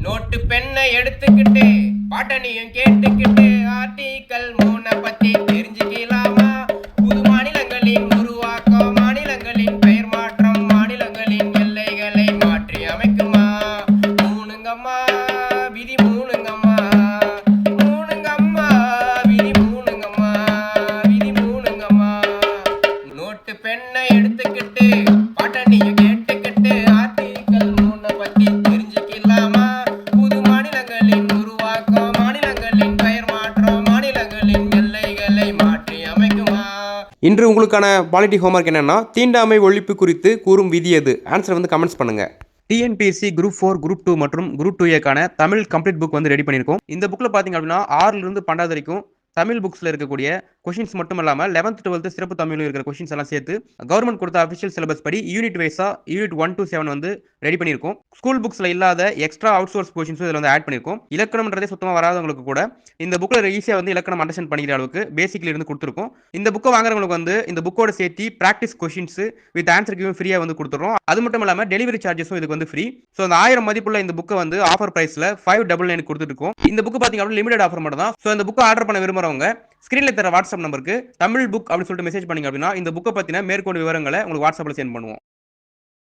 Note பெண்ணை எடுத்துக்கிட்டு பாட்டனியும் கேட்டுக்கிட்டு ஆர்டிக்கல் 3 பத்தி தெரிஞ்சுக்கலாமா? புது மாநிலங்களின் உருவாக்கம், மாநிலங்களின் பெயர் மாற்றம், மாநிலங்களின் எல்லைகளை மாற்றி அமைக்குமா? மூணுங்கம்மா விதி மூணுங்கம்மா, மூணுங்கம்மா விதி மூணுங்கம்மா, விதி மூணுங்கம்மா. நோட்டு பெண்ணை எடுத்துக்கிட்டு பாட்டனியும் கேட்டுக்கிட்டு ஆர்டிக்கல் 3 பத்தி தெரிஞ்சுக்கலாமா? புது மாநிலங்களின் உருவாக்கம், மாநிலங்களின் பெயர் மாற்றம், மாநிலங்களின் எல்லைகளை மாற்றி அமைக்குமா? இன்று உங்களுக்கான பாலிட்டி ஹோம்ஒர்க் என்னன்னா, தீண்டாமை ஒழிப்பு குறித்து கூறும் விதி எது? ஆன்சர் வந்து கமெண்ட்ஸ் பண்ணுங்க. டிஎன்பிஎஸ்சி குரூப் 4, குரூப் 2 மற்றும் குரூப் 2ஏக்கான தமிழ் கம்ப்ளீட் புக் வந்து ரெடி பண்ணியிருக்கோம். இந்த புக்கில் பார்த்தீங்க அப்படின்னா 6லிருந்து 12 வரைக்கும் தமிழ் புக்ஸில் இருக்கக்கூடிய கொஷின்ஸ் மட்டும் இல்லாமல் 11th 12th சிறப்பு தமிழில் இருக்கிற கொஷின்ஸ் எல்லாம் சேர்த்து கவர்மெண்ட் கொடுத்த அஃபிஷியல் சிலபஸ் படி யூனிட் வைஸாக யூனிட் 1 to 7 வந்து ரெடி பண்ணியிருக்கோம். ஸ்கூல் புக்ஸில் இல்லாத எக்ஸ்ட்ரா அவுட் சோர்ஸ் கொஷின்ஸும் இதில் வந்து ஆட் பண்ணியிருக்கோம். இலக்கணம்ன்றதே சுத்தமாக வராதவங்களுக்கு கூட இந்த புக்கில் ஈஸியாக வந்து இலக்கணம் அண்டர்ஸ்டாண்ட் பண்ணிக்கிற அளவுக்கு பேசிக்ல இருந்து கொடுத்துருக்கோம். இந்த புக்கை வாங்குறவங்களுக்கு வந்து இந்த புக்கோட சேர்த்து ப்ராக்டிஸ் கொஷின்ஸ் வித் ஆன்சர் கிவும் ஃப்ரீயாக வந்து கொடுத்துறோம். அது மட்டும் இல்லாமல் டெலிவரி சார்ஜஸும் இதுக்கு வந்து ஃப்ரீ. ஸோ அந்த 1000 மதிப்புள்ள இந்த புக்கை வந்து ஆஃபர் பிரைஸில் 599 கொடுத்துருக்கோம். இந்த புக்கு பார்த்தீங்க அப்படின்னா லிமிடெட் ஆஃபர் மட்டும் தான். ஸோ இந்த புக்கை ஆர்டர் பண்ண விரும்புறவங்க ஸ்கிரீன்ல தர வாட்ஸ்அப் நம்பருக்கு தமிழ் புக் அப்படின்னு சொல்லிட்டு மெசேஜ் பண்ணீங்க அப்படின்னா இந்த புக்கை பற்றின மேற்கொண்டு விவரங்களை உங்களுக்கு வாட்ஸ்அப்பில் சென்ட் பண்ணுவோம்.